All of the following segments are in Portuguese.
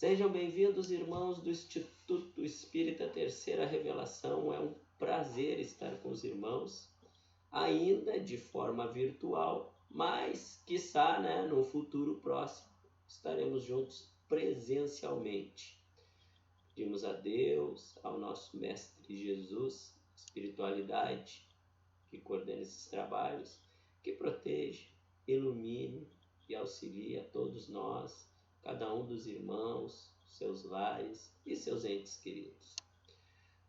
Sejam bem-vindos, irmãos do Instituto Espírita Terceira Revelação. É um prazer estar com os irmãos, ainda de forma virtual, mas, quiçá, no futuro próximo, estaremos juntos presencialmente. Pedimos a Deus, ao nosso Mestre Jesus, espiritualidade, que coordene esses trabalhos, que proteja, ilumine e auxilie a todos nós, cada um dos irmãos, seus lares e seus entes queridos.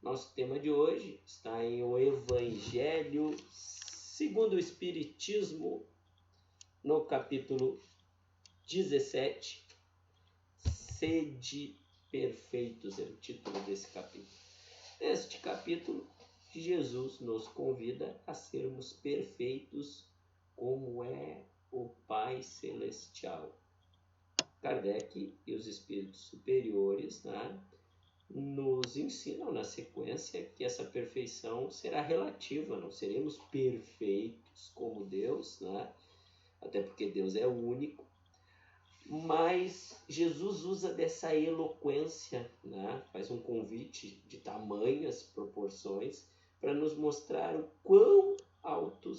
Nosso tema de hoje está em o Evangelho segundo o Espiritismo, no capítulo 17, Sede Perfeitos, é o título desse capítulo. Neste capítulo, Jesus nos convida a sermos perfeitos como é o Pai Celestial. Kardec e os espíritos superiores nos ensinam na sequência que essa perfeição será relativa, não seremos perfeitos como Deus, até porque Deus é único, mas Jesus usa dessa eloquência, faz um convite de tamanhas proporções para nos mostrar o quão alto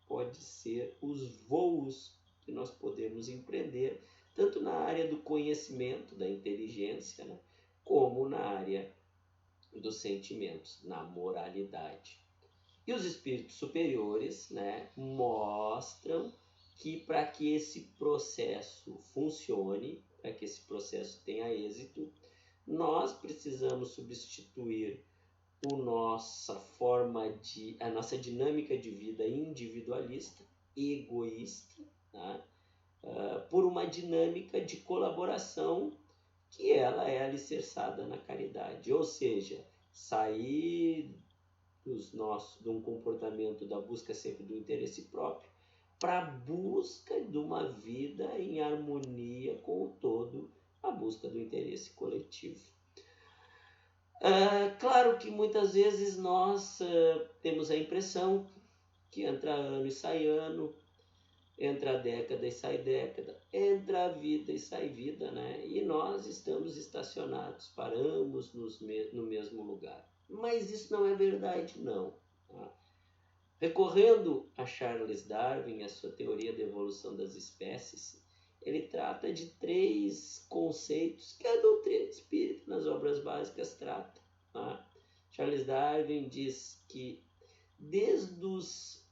pode ser os voos que nós podemos empreender, tanto na área do conhecimento, da inteligência, como na área dos sentimentos, na moralidade. E os espíritos superiores mostram que para que esse processo funcione, para que esse processo tenha êxito, nós precisamos substituir a nossa dinâmica de vida individualista, egoísta, por uma dinâmica de colaboração que ela é alicerçada na caridade. Ou seja, sair de um comportamento da busca sempre do interesse próprio para a busca de uma vida em harmonia com o todo, a busca do interesse coletivo. Claro que muitas vezes nós temos a impressão que entra ano e sai ano, entra década e sai década, entra a vida e sai vida, e nós estamos estacionados, paramos no mesmo lugar. Mas isso não é verdade, não. Recorrendo a Charles Darwin, a sua teoria da evolução das espécies, ele trata de 3 conceitos que a doutrina espírita nas obras básicas trata. Charles Darwin diz que desde os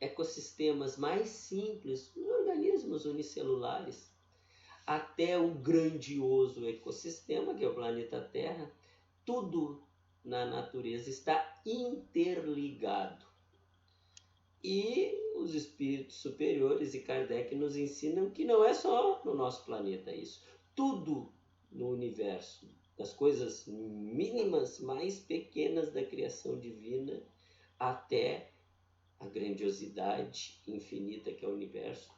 ecossistemas mais simples, os organismos unicelulares, até o grandioso ecossistema, que é o planeta Terra, tudo na natureza está interligado. E os espíritos superiores e Kardec nos ensinam que não é só no nosso planeta isso. Tudo no universo, das coisas mínimas, mais pequenas da criação divina, até a grandiosidade infinita que é o universo,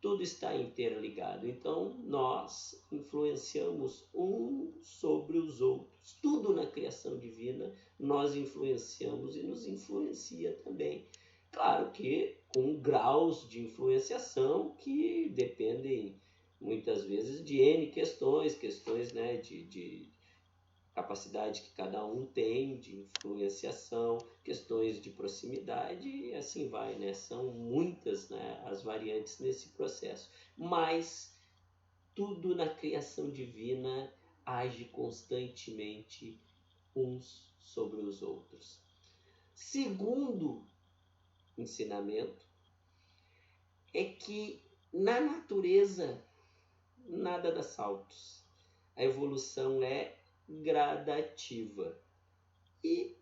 tudo está interligado. Então, nós influenciamos uns sobre os outros. Tudo na criação divina nós influenciamos e nos influencia também. Claro que com graus de influenciação que dependem muitas vezes de N questões de capacidade que cada um tem de influenciação, questões de proximidade e assim vai, São muitas as variantes nesse processo. Mas tudo na criação divina age constantemente uns sobre os outros. Segundo ensinamento é que na natureza nada dá saltos. A evolução é gradativa. E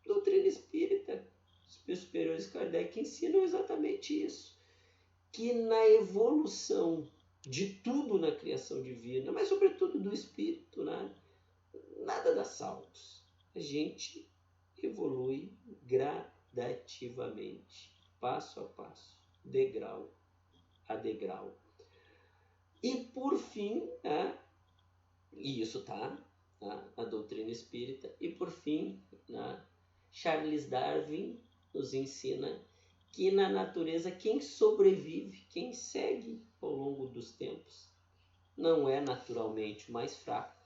doutrina espírita, os superiores Kardec ensinam exatamente isso, que na evolução de tudo na criação divina, mas sobretudo do espírito, nada dá saltos. A gente evolui gradativamente, passo a passo, degrau a degrau. E por fim, e isso está a doutrina espírita, e por fim, Charles Darwin nos ensina que na natureza quem sobrevive, quem segue ao longo dos tempos, não é naturalmente o mais fraco,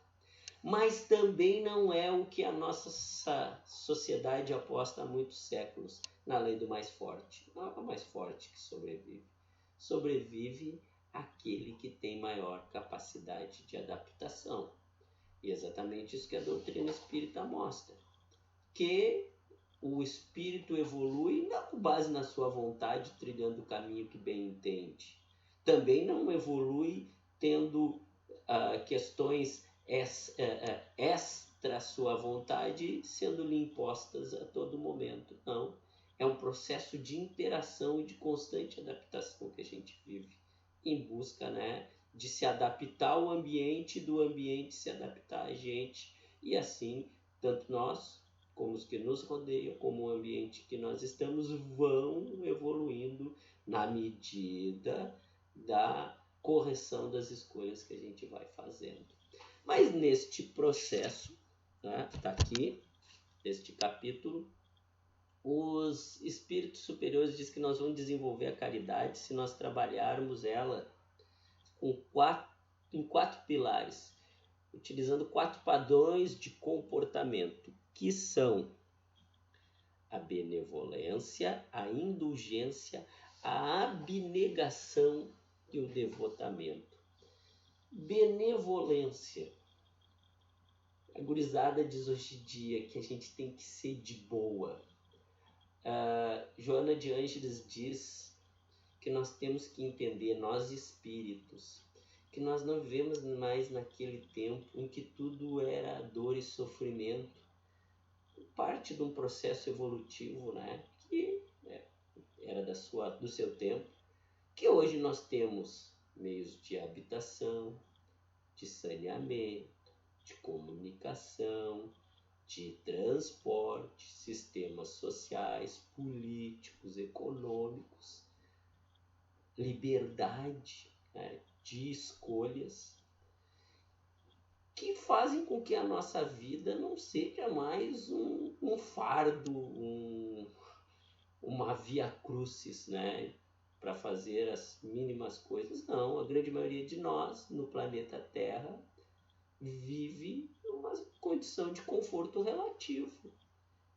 mas também não é o que a nossa sociedade aposta há muitos séculos, na lei do mais forte. Não é o mais forte que sobrevive. Sobrevive aquele que tem maior capacidade de adaptação. E é exatamente isso que a doutrina espírita mostra. Que o espírito evolui não com base na sua vontade, trilhando o caminho que bem entende. Também não evolui tendo questões extra sua vontade sendo-lhe impostas a todo momento. Não. É um processo de interação e de constante adaptação que a gente vive, em busca, né, de se adaptar ao ambiente, do ambiente se adaptar a gente, e assim, tanto nós, como os que nos rodeiam, como o ambiente que nós estamos, vão evoluindo na medida da correção das escolhas que a gente vai fazendo. Mas neste processo, né, tá aqui, neste capítulo, os espíritos superiores dizem que nós vamos desenvolver a caridade se nós trabalharmos ela em quatro pilares, utilizando 4 padrões de comportamento, que são a benevolência, a indulgência, a abnegação e o devotamento. Benevolência. A gurizada diz hoje em dia que a gente tem que ser de boa. Joana de Ângeles diz que nós temos que entender, nós espíritos, que nós não vivemos mais naquele tempo em que tudo era dor e sofrimento, parte de um processo evolutivo, né, que era do seu tempo, que hoje nós temos meios de habitação, de saneamento, de comunicação, de transporte, sistemas sociais, políticos, econômicos, liberdade, né, de escolhas, que fazem com que a nossa vida não seja mais um fardo, uma via crucis, né, para fazer as mínimas coisas. Não, a grande maioria de nós no planeta Terra vive numa condição de conforto relativo,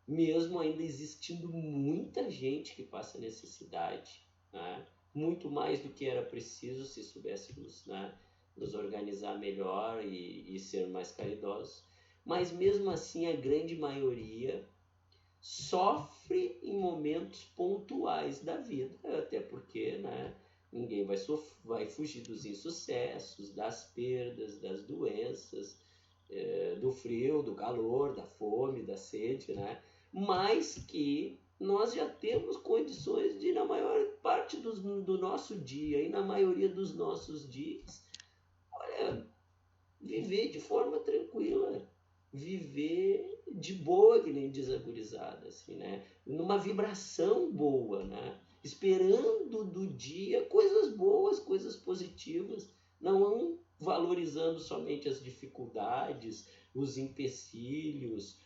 mesmo ainda existindo muita gente que passa necessidade, né? Muito mais do que era preciso se soubéssemos, né, nos organizar melhor e ser mais caridosos. Mas mesmo assim a grande maioria sofre em momentos pontuais da vida, até porque, né, ninguém vai fugir dos insucessos, das perdas, das doenças, do frio, do calor, da fome, da sede, né? Mas que nós já temos condições de, na maior parte do nosso dia e na maioria dos nossos dias, olha, viver de forma tranquila, viver de boa, que nem diz a gurizada, assim, né? Numa vibração boa, né? Esperando do dia coisas boas, coisas positivas, não valorizando somente as dificuldades, os empecilhos,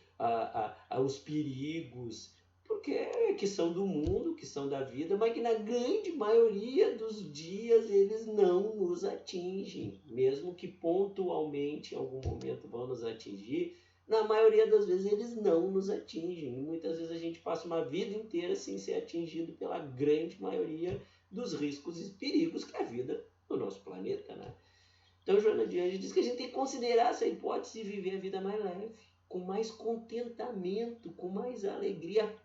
os perigos, porque que são do mundo, que são da vida, mas que na grande maioria dos dias eles não nos atingem, mesmo que pontualmente em algum momento vão nos atingir, na maioria das vezes eles não nos atingem. E muitas vezes a gente passa uma vida inteira sem ser atingido pela grande maioria dos riscos e perigos que é a vida no nosso planeta, né? Então, Joana de Ângeles diz que a gente tem que considerar essa hipótese e viver a vida mais leve, com mais contentamento, com mais alegria,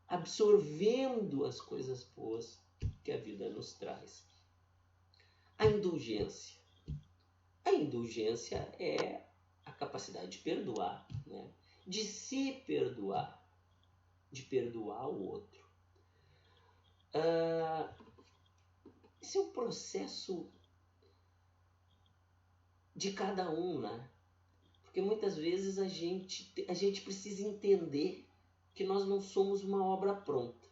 absorvendo as coisas boas que a vida nos traz. A indulgência. A indulgência é a capacidade de perdoar, né? De se perdoar, de perdoar o outro. Esse é um processo de cada um, né? Porque muitas vezes a gente precisa entender que nós não somos uma obra pronta.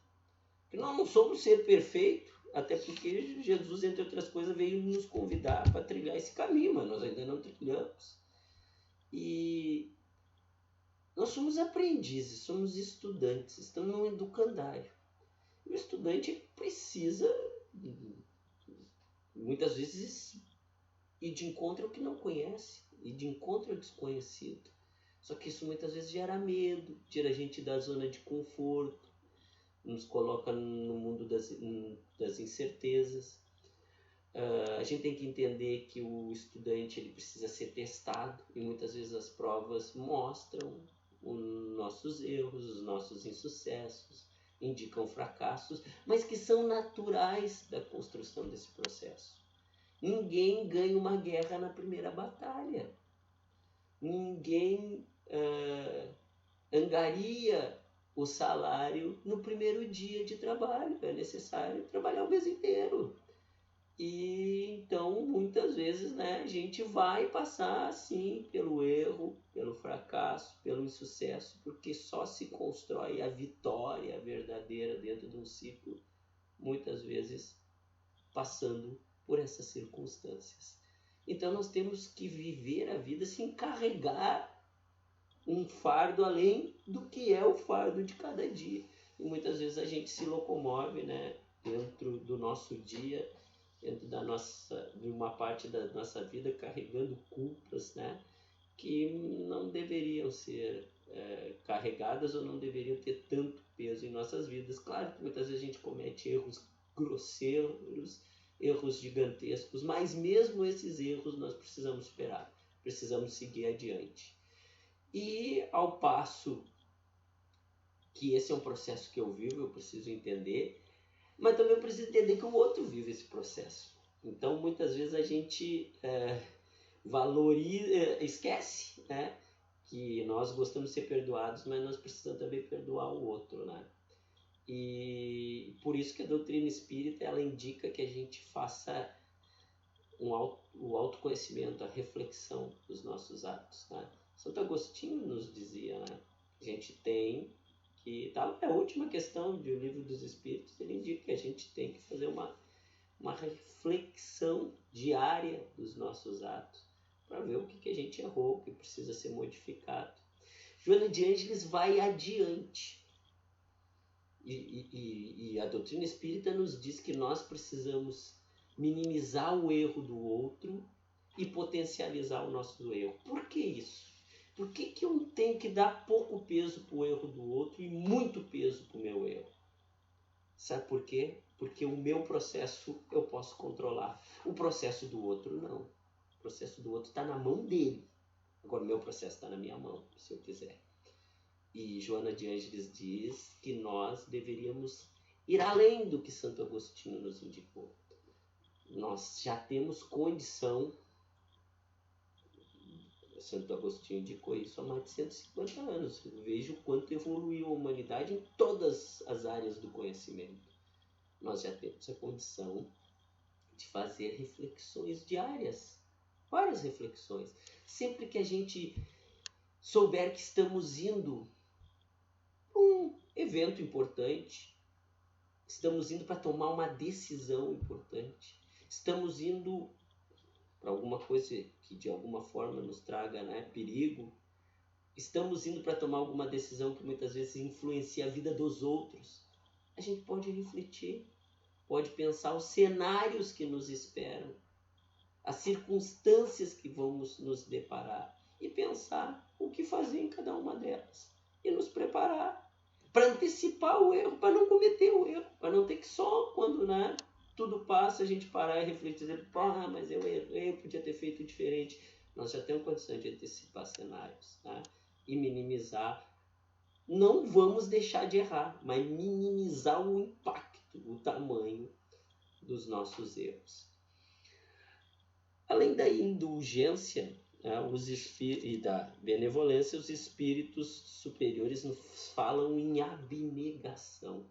Que nós não somos ser perfeito, até porque Jesus, entre outras coisas, veio nos convidar para trilhar esse caminho, mas nós ainda não trilhamos. E nós somos aprendizes, somos estudantes, estamos num educandário. E o estudante precisa, muitas vezes, ir de encontro ao que não conhece, ir de encontro ao desconhecido. Só que isso muitas vezes gera medo, tira a gente da zona de conforto, nos coloca no mundo das incertezas. A gente tem que entender que o estudante ele precisa ser testado e muitas vezes as provas mostram os nossos erros, os nossos insucessos, indicam fracassos, mas que são naturais da construção desse processo. Ninguém ganha uma guerra na primeira batalha. Ninguém angaria o salário no primeiro dia de trabalho. É necessário trabalhar o mês inteiro. E então, muitas vezes, né, a gente vai passar, sim, pelo erro, pelo fracasso, pelo insucesso, porque só se constrói a vitória verdadeira dentro de um ciclo, muitas vezes passando por essas circunstâncias. Então, nós temos que viver a vida sem carregar um fardo além do que é o fardo de cada dia. E muitas vezes a gente se locomove, né, dentro do nosso dia, dentro de uma parte da nossa vida, carregando culpas, né, que não deveriam ser carregadas ou não deveriam ter tanto peso em nossas vidas. Claro que muitas vezes a gente comete erros grosseiros, erros gigantescos, mas mesmo esses erros nós precisamos superar, precisamos seguir adiante. E ao passo que esse é um processo que eu vivo, eu preciso entender, mas também eu preciso entender que o outro vive esse processo. Então, muitas vezes a gente valoriza, esquece, né, que nós gostamos de ser perdoados, mas nós precisamos também perdoar o outro, né? E por isso que a doutrina espírita ela indica que a gente faça o autoconhecimento, a reflexão dos nossos atos, né? Santo Agostinho nos dizia, né? A gente tem que, tá, é a última questão do Livro dos Espíritos, ele indica que a gente tem que fazer uma reflexão diária dos nossos atos, para ver o que a gente errou, o que precisa ser modificado. Joana de Ângeles vai adiante. E a doutrina espírita nos diz que nós precisamos minimizar o erro do outro e potencializar o nosso erro. Por que isso? Por que eu tenho que dar pouco peso para o erro do outro e muito peso para o meu erro? Sabe por quê? Porque o meu processo eu posso controlar. O processo do outro não. O processo do outro está na mão dele. Agora o meu processo está na minha mão, se eu quiser. E Joana de Ângeles diz que nós deveríamos ir além do que Santo Agostinho nos indicou. Nós já temos condição, Santo Agostinho indicou isso há mais de 150 anos. Eu vejo o quanto evoluiu a humanidade em todas as áreas do conhecimento. Nós já temos a condição de fazer reflexões diárias, várias reflexões. Sempre que a gente souber que estamos indo para um evento importante, estamos indo para tomar uma decisão importante, estamos indo para alguma coisa que de alguma forma nos traga, né, perigo, estamos indo para tomar alguma decisão que muitas vezes influencia a vida dos outros, a gente pode refletir, pode pensar os cenários que nos esperam, as circunstâncias que vamos nos deparar e pensar o que fazer em cada uma delas e nos preparar para antecipar o erro, para não cometer o erro, para não ter que só quando, né, tudo passa a gente parar e refletir, dizer, mas eu errei, eu podia ter feito diferente. Nós já temos condição de antecipar cenários, né, e minimizar. Não vamos deixar de errar, mas minimizar o impacto, o tamanho dos nossos erros. Além da indulgência, né, e da benevolência, os espíritos superiores nos falam em abnegação.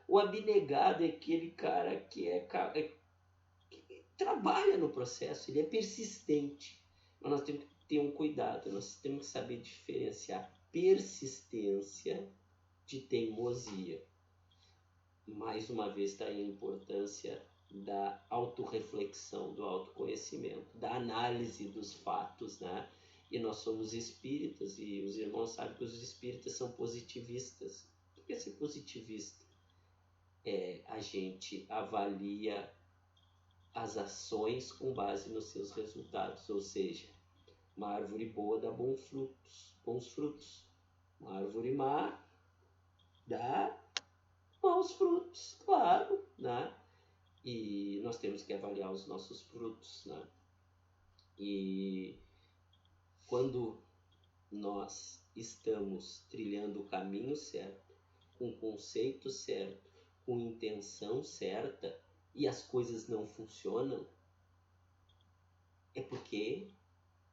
O abnegado é aquele cara que trabalha no processo, ele é persistente. Mas nós temos que ter um cuidado, nós temos que saber diferenciar persistência de teimosia. Mais uma vez está aí a importância da autorreflexão, do autoconhecimento, da análise dos fatos, né? E nós somos espíritas e os irmãos sabem que os espíritas são positivistas. Por que ser positivista? A gente avalia as ações com base nos seus resultados, ou seja, uma árvore boa dá bons frutos. Uma árvore má dá maus frutos, claro, né? E nós temos que avaliar os nossos frutos, né? E quando nós estamos trilhando o caminho certo, com o conceito certo, com intenção certa, e as coisas não funcionam, é porque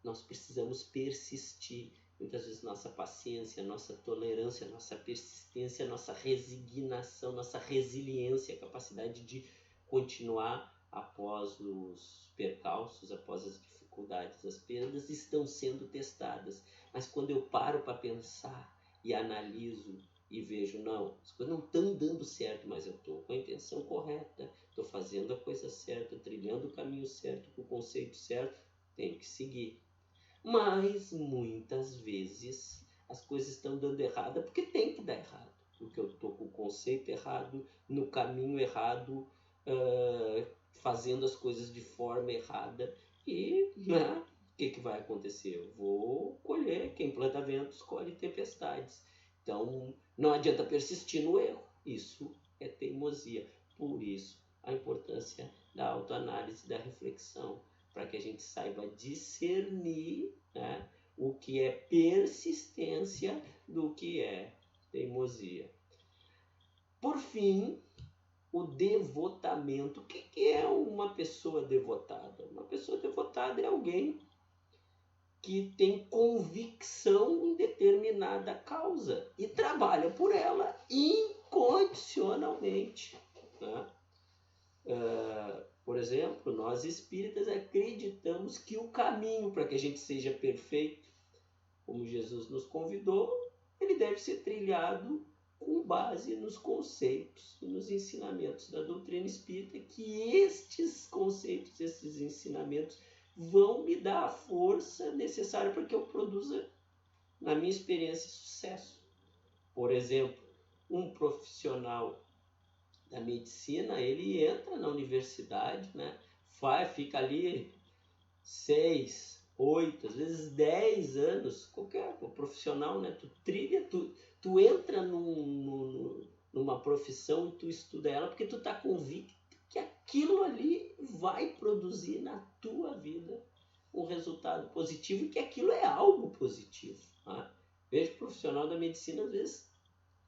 nós precisamos persistir. Muitas vezes nossa paciência, nossa tolerância, nossa persistência, nossa resignação, nossa resiliência, a capacidade de continuar após os percalços, após as dificuldades, as perdas estão sendo testadas. Mas quando eu paro para pensar e analiso e vejo, não, as coisas não estão dando certo, mas eu estou com a intenção correta, estou fazendo a coisa certa, trilhando o caminho certo, com o conceito certo, tenho que seguir. Mas muitas vezes as coisas estão dando errado porque tem que dar errado. Porque eu estou com o conceito errado, no caminho errado, fazendo as coisas de forma errada. E né, o que vai acontecer? Eu vou colher. Quem planta ventos colhe tempestades. Então não adianta persistir no erro. Isso é teimosia. Por isso a importância da autoanálise, da reflexão, para que a gente saiba discernir, né, o que é persistência do que é teimosia. Por fim, o devotamento. O que é uma pessoa devotada? Uma pessoa devotada é alguém que tem convicção em determinada causa e trabalha por ela incondicionalmente, né? Por exemplo, nós espíritas acreditamos que o caminho para que a gente seja perfeito, como Jesus nos convidou, ele deve ser trilhado com base nos conceitos e nos ensinamentos da doutrina espírita, que estes conceitos, esses ensinamentos vão me dar a força necessária para que eu produza, na minha experiência, sucesso. Por exemplo, um profissional da medicina, ele entra na universidade, né? Fica ali 6, 8, às vezes 10 anos, qualquer profissional, né? Tu entra numa profissão e tu estuda ela porque tu está convicto que aquilo ali vai produzir na tua vida um resultado positivo e que aquilo é algo positivo. Né? Vejo profissional da medicina, às vezes,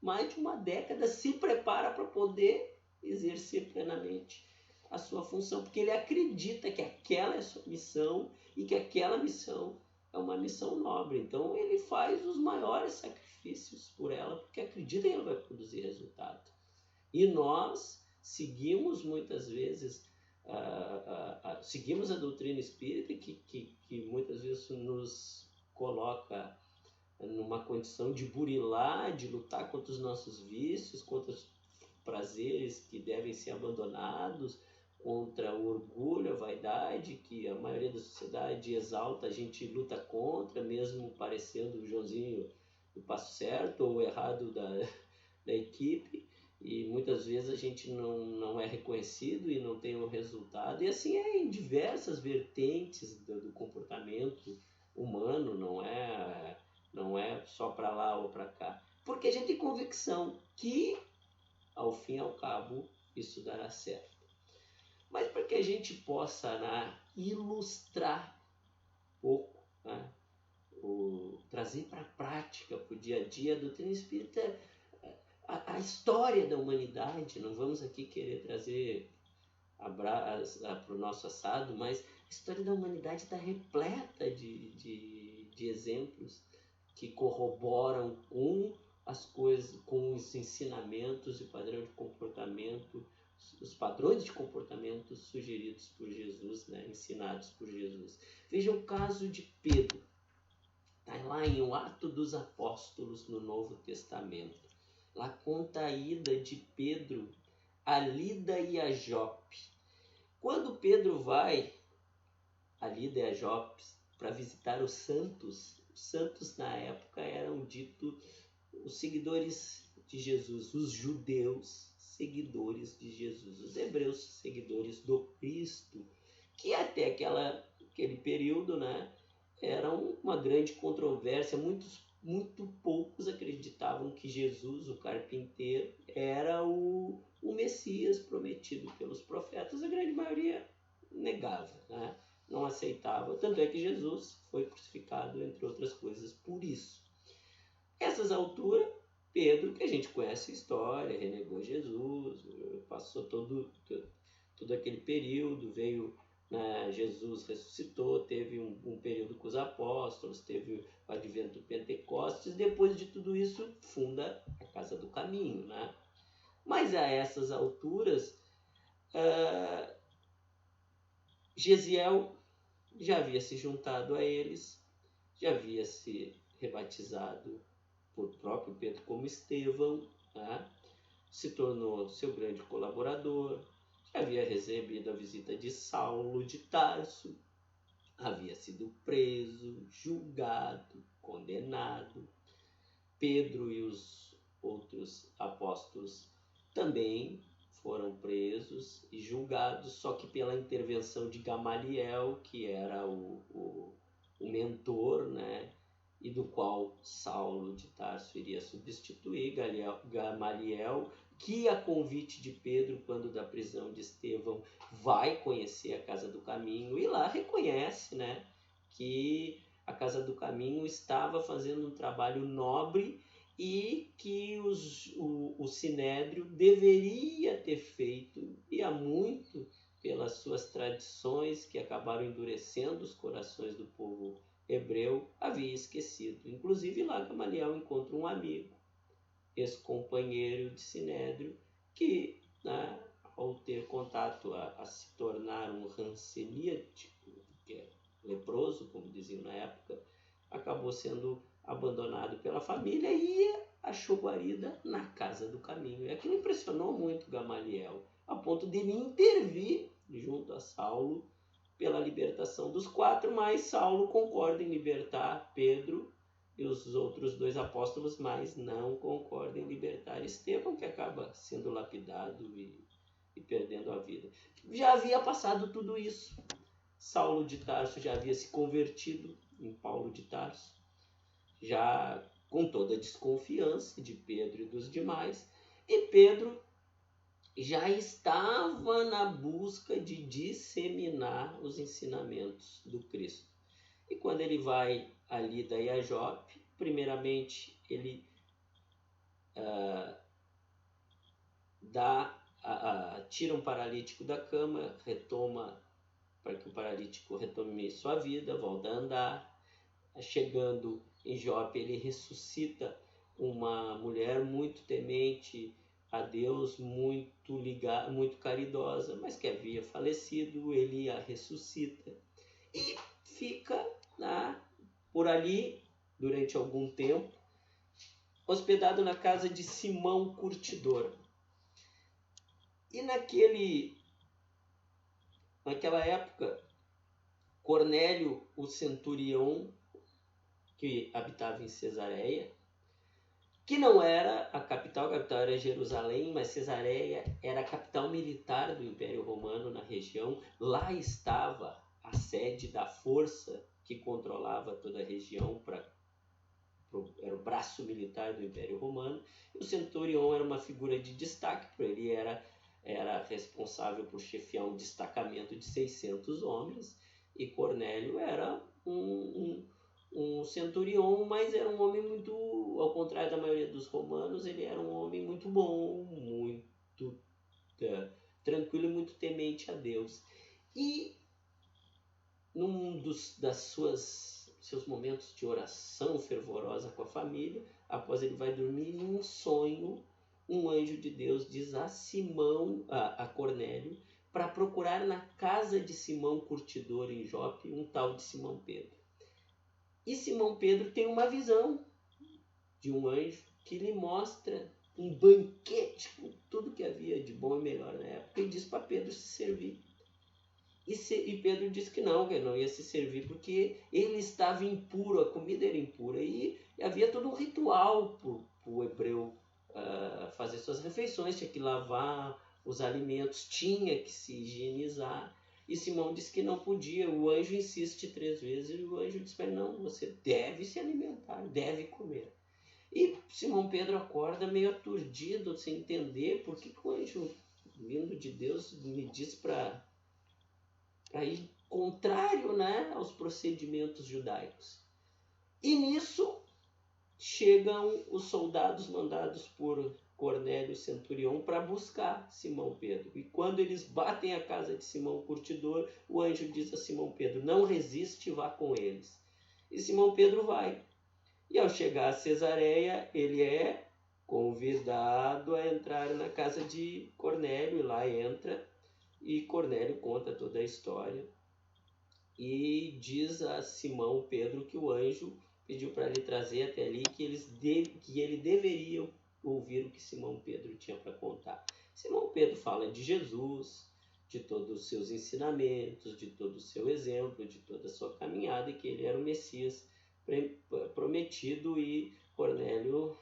mais de uma década se prepara para poder exercer plenamente a sua função, porque ele acredita que aquela é a sua missão e que aquela missão é uma missão nobre. Então ele faz os maiores sacrifícios por ela, porque acredita que ela vai produzir resultado. E nós seguimos muitas vezes, seguimos a doutrina espírita que muitas vezes nos coloca numa condição de burilar, de lutar contra os nossos vícios, contra os prazeres que devem ser abandonados, contra o orgulho, a vaidade, que a maioria da sociedade exalta, a gente luta contra, mesmo parecendo o Joãozinho do passo certo ou errado da equipe, e muitas vezes a gente não é reconhecido e não tem um resultado, e assim é em diversas vertentes do comportamento humano, não é só para lá ou para cá, porque a gente tem convicção que, ao fim e ao cabo, isso dará certo. Mas para que a gente possa, né, ilustrar um pouco, né, trazer para a prática, para o dia a dia do doutrina espírita, a história da humanidade, não vamos aqui querer trazer para o nosso assado, mas a história da humanidade está repleta de exemplos que corroboram com as coisas, com os ensinamentos e padrão de comportamento, os padrões de comportamento sugeridos por Jesus, né, ensinados por Jesus. Veja o caso de Pedro, está lá em O Ato dos Apóstolos no Novo Testamento. Lá conta a ida de Pedro a Lida e a Jope. Quando Pedro vai a Lida e a Jope para visitar os santos na época eram ditos os seguidores de Jesus, os judeus seguidores de Jesus, os hebreus seguidores do Cristo, que até aquele período, né, era uma grande controvérsia. Muito poucos acreditavam que Jesus, o carpinteiro, era o Messias prometido pelos profetas. A grande maioria negava, né? Não aceitava. Tanto é que Jesus foi crucificado, entre outras coisas, por isso. Essas alturas, Pedro, que a gente conhece a história, renegou Jesus, passou todo aquele período, veio, né, Jesus ressuscitou, teve um período com os apóstolos, teve o advento do Pentecostes. Depois de tudo isso, funda a Casa do Caminho, né? Mas a essas alturas, Gesiel já havia se juntado a eles, já havia se rebatizado por próprio Pedro como Estevão, né? Se tornou seu grande colaborador, já havia recebido a visita de Saulo de Tarso, havia sido preso, julgado, condenado. Pedro e os outros apóstolos também foram presos e julgados, só que pela intervenção de Gamaliel, que era o mentor, né, e do qual Saulo de Tarso iria substituir. Gamaliel, que a convite de Pedro, quando da prisão de Estevão, vai conhecer a Casa do Caminho e lá reconhece, né, que a Casa do Caminho estava fazendo um trabalho nobre e que o Sinédrio deveria ter feito, e há muito, pelas suas tradições que acabaram endurecendo os corações do povo hebreu, havia esquecido. Inclusive lá Gamaliel encontra um amigo, ex-companheiro de Sinédrio, que, né, ao ter contato a se tornar um rancenítico, que é leproso, como diziam na época, acabou sendo abandonado pela família e achou guarida na Casa do Caminho. E aquilo impressionou muito Gamaliel, a ponto de ele intervir junto a Saulo pela libertação dos 4, mas Saulo concorda em libertar Pedro e os outros 2 apóstolos, mas não concorda em libertar Estevão, que acaba sendo lapidado e perdendo a vida. Já havia passado tudo isso. Saulo de Tarso já havia se convertido em Paulo de Tarso, já com toda a desconfiança de Pedro e dos demais, e Pedro já estava na busca de disseminar os ensinamentos do Cristo. E quando ele vai a Lida e a Jope, primeiramente ele tira um paralítico da cama, retoma, para que o paralítico retome sua vida, volta a andar. Chegando em Jope, ele ressuscita uma mulher muito temente a Deus, muito ligada, muito caridosa, mas que havia falecido. Ele a ressuscita e fica por ali durante algum tempo, hospedado na casa de Simão Curtidor. E naquela época, Cornélio, o centurião, que habitava em Cesareia, que não era a capital era Jerusalém, mas Cesareia era a capital militar do Império Romano na região. Lá estava a sede da força que controlava toda a região, era o braço militar do Império Romano. O centurião era uma figura de destaque, porque ele era responsável por chefiar um destacamento de 600 homens, e Cornélio era um centurião, mas era um homem muito, ao contrário da maioria dos romanos, ele era um homem muito bom, muito tranquilo e muito temente a Deus. E num dos seus momentos de oração fervorosa com a família, após ele vai dormir, em um sonho, um anjo de Deus diz a Cornélio, para procurar na casa de Simão Curtidor em Jope um tal de Simão Pedro. E Simão Pedro tem uma visão de um anjo que lhe mostra um banquete com tudo que havia de bom e melhor na época, e diz para Pedro se servir. E Pedro disse que não ia se servir porque ele estava impuro, a comida era impura, e havia todo um ritual para o hebreu fazer suas refeições, tinha que lavar os alimentos, tinha que se higienizar. E Simão disse que não podia. O anjo insiste 3 vezes e o anjo diz para ele: não, você deve se alimentar, deve comer. E Simão Pedro acorda meio aturdido, sem entender por que o anjo vindo de Deus me diz para ir contrário, né, aos procedimentos judaicos. E nisso chegam os soldados mandados por Cornélio Centurião para buscar Simão Pedro. E quando eles batem a casa de Simão Curtidor, o anjo diz a Simão Pedro: não resiste, vá com eles. E Simão Pedro vai. E ao chegar a Cesareia, ele é convidado a entrar na casa de Cornélio, e lá entra, e Cornélio conta toda a história. E diz a Simão Pedro que o anjo pediu para ele trazer até ali, que ele deveria ouvir o que Simão Pedro tinha para contar. Simão Pedro fala de Jesus, de todos os seus ensinamentos, de todo o seu exemplo, de toda a sua caminhada, e que ele era o Messias prometido. E Cornélio,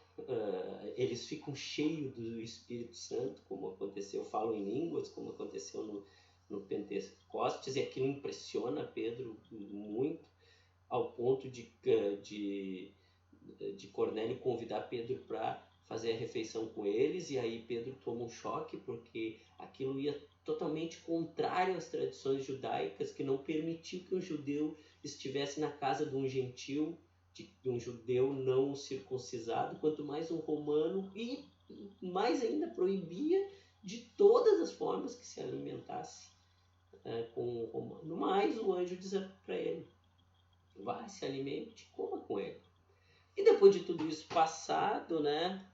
eles ficam cheios do Espírito Santo, como aconteceu, falam em línguas, como aconteceu no Pentecostes, e aquilo impressiona Pedro muito, ao ponto de Cornélio convidar Pedro para fazer a refeição com eles, e aí Pedro toma um choque, porque aquilo ia totalmente contrário às tradições judaicas, que não permitiu que um judeu estivesse na casa de um gentil, de um judeu não circuncisado, quanto mais um romano, e mais ainda proibia de todas as formas que se alimentasse com o romano. Mas o anjo diz para ele: vá, se alimente, coma com ele. E depois de tudo isso passado, né,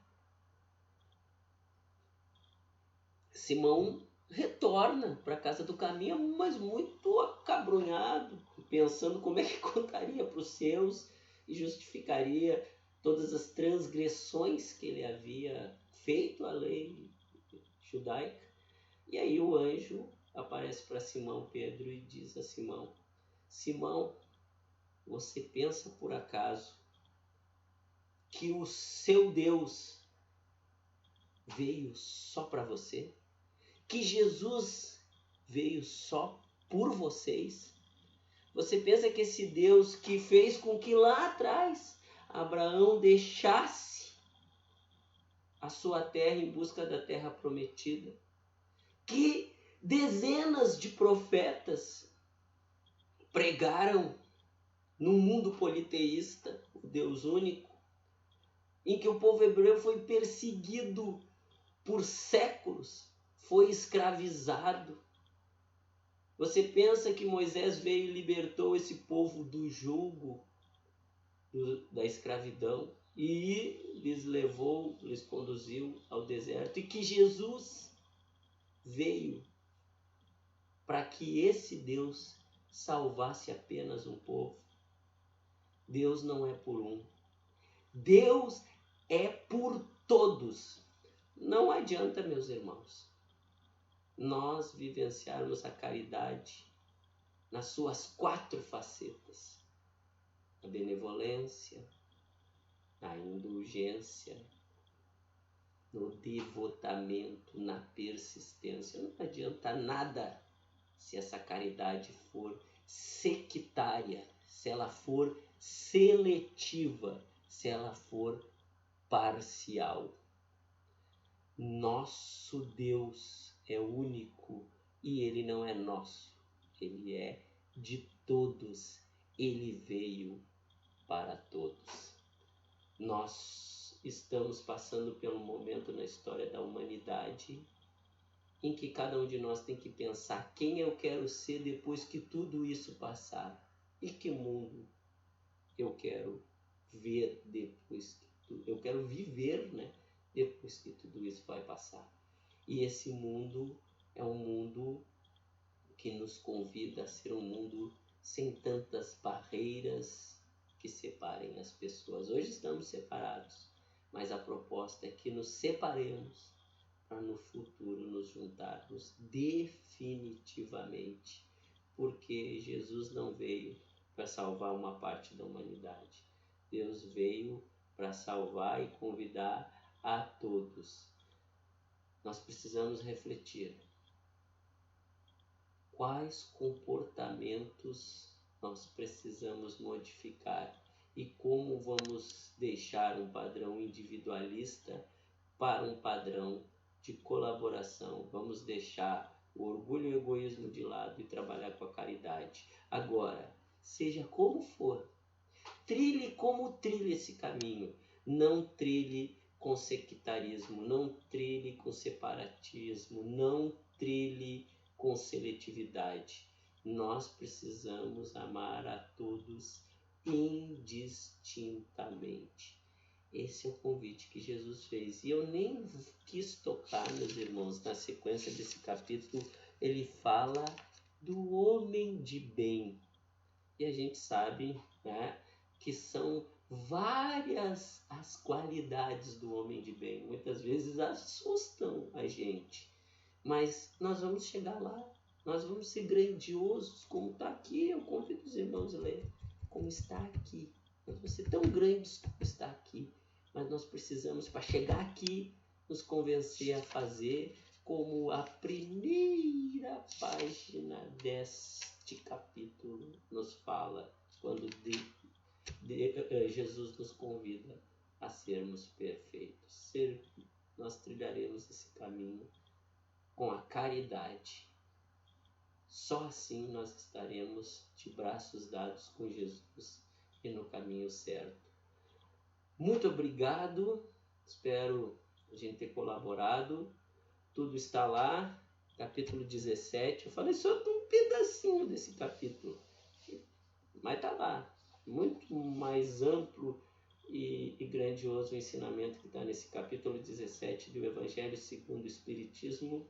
Simão retorna para a casa do caminho, mas muito acabrunhado, pensando como é que contaria para os seus e justificaria todas as transgressões que ele havia feito à lei judaica. E aí o anjo aparece para Simão Pedro e diz a Simão: Simão, você pensa por acaso que o seu Deus veio só para você? Que Jesus veio só por vocês? Você pensa que esse Deus que fez com que lá atrás Abraão deixasse a sua terra em busca da terra prometida, que dezenas de profetas pregaram num mundo politeísta, o Deus único, em que o povo hebreu foi perseguido por séculos, foi escravizado? Você pensa que Moisés veio e libertou esse povo do jugo da escravidão e lhes conduziu ao deserto, e que Jesus veio para que esse Deus salvasse apenas um povo? Deus não é por um, Deus é por todos. Não adianta, meus irmãos, nós vivenciarmos a caridade nas suas 4 facetas: a benevolência, a indulgência, no devotamento, na persistência. Não adianta nada se essa caridade for sectária, se ela for seletiva, se ela for parcial. Nosso Deus é único e Ele não é nosso, Ele é de todos, Ele veio para todos. Nós estamos passando por um momento na história da humanidade em que cada um de nós tem que pensar quem eu quero ser depois que tudo isso passar, e que mundo eu quero ver depois que eu quero viver, né? Depois que tudo isso vai passar. E esse mundo é um mundo que nos convida a ser um mundo sem tantas barreiras que separem as pessoas. Hoje estamos separados, mas a proposta é que nos separemos para no futuro nos juntarmos definitivamente, porque Jesus não veio para salvar uma parte da humanidade. Deus veio para salvar e convidar a todos. Nós precisamos refletir quais comportamentos nós precisamos modificar e como vamos deixar um padrão individualista para um padrão de colaboração. Vamos deixar o orgulho e o egoísmo de lado e trabalhar com a caridade. Agora, seja como for, trilhe como trilhe esse caminho. Não trilhe com sectarismo, não trilhe com separatismo, não trilhe com seletividade. Nós precisamos amar a todos indistintamente. Esse é o convite que Jesus fez. E eu nem quis tocar, meus irmãos, na sequência desse capítulo, ele fala do homem de bem. E a gente sabe, né, que são várias as qualidades do homem de bem. Muitas vezes assustam a gente. Mas nós vamos chegar lá. Nós vamos ser grandiosos como está aqui. Eu convido os irmãos a ler como está aqui. Nós vamos ser tão grandes como está aqui. Mas nós precisamos, para chegar aqui, nos convencer a fazer como a primeira página deste capítulo nos fala, quando Jesus nos convida a sermos perfeitos. Nós trilharemos esse caminho com a caridade. Só assim nós estaremos de braços dados com Jesus e no caminho certo. Muito obrigado, espero a gente ter colaborado. Tudo está lá, capítulo 17. Eu falei só de um pedacinho desse capítulo, mas está lá. Muito mais amplo e grandioso o ensinamento que está nesse capítulo 17 do Evangelho segundo o Espiritismo,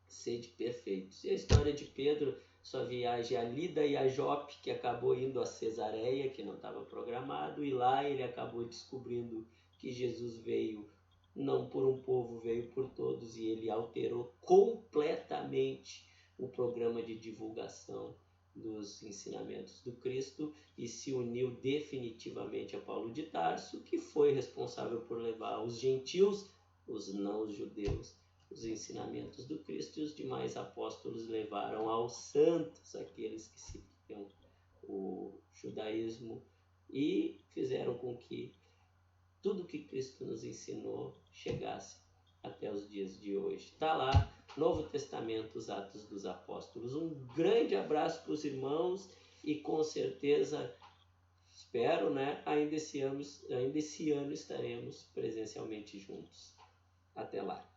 sede perfeitos. E a história de Pedro, sua viagem a Lida e a Jope, que acabou indo a Cesareia, que não estava programado, e lá ele acabou descobrindo que Jesus veio não por um povo, veio por todos, e ele alterou completamente o programa de divulgação dos ensinamentos do Cristo e se uniu definitivamente a Paulo de Tarso, que foi responsável por levar os gentios, os não-judeus, os ensinamentos do Cristo, e os demais apóstolos levaram aos santos, aqueles que seguiam o judaísmo, e fizeram com que tudo que Cristo nos ensinou chegasse até os dias de hoje. Está lá, Novo Testamento, os Atos dos Apóstolos. Um grande abraço para os irmãos e com certeza, espero, né, ainda esse ano estaremos presencialmente juntos. Até lá.